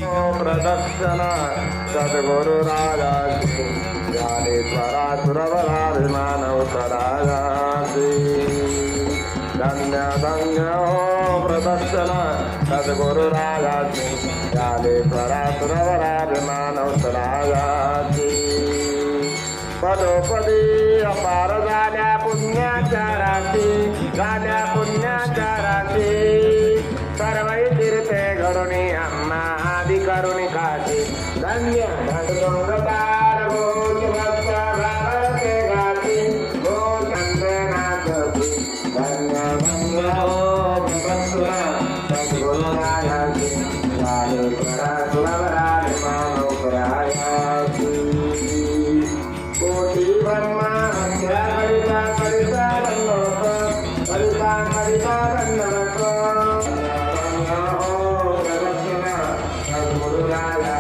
प्रदक्षिणा सद्गुरु राजा की ज्ञानेश्वरा सुरवराभिमान उत्तराया की धन्य धन्य हो प्रदक्षिणा सद्गुरु राजा की ज्ञानेश्वरा सुरवराभिमान उत्तराया की पदोपदी अपार झाल्या पुण्याच्या राशी झाल्या पुण्याच्या राशी सर्व तीर्थे घडुनी आम्हा आदि करुणी काशी धन्य धडोंगतार भोज भक्त भारते गाठी गो चंदनाची धन्य धन्य हो भक्तुला सद्गुरुनाथाची ज्ञानेश्वरा सुरवराभिमान उत्तरायाची कोटी ब्रह्मा हत्या हरिता हरिता लोक हरिता हरिता लोक सद्गुरु राजा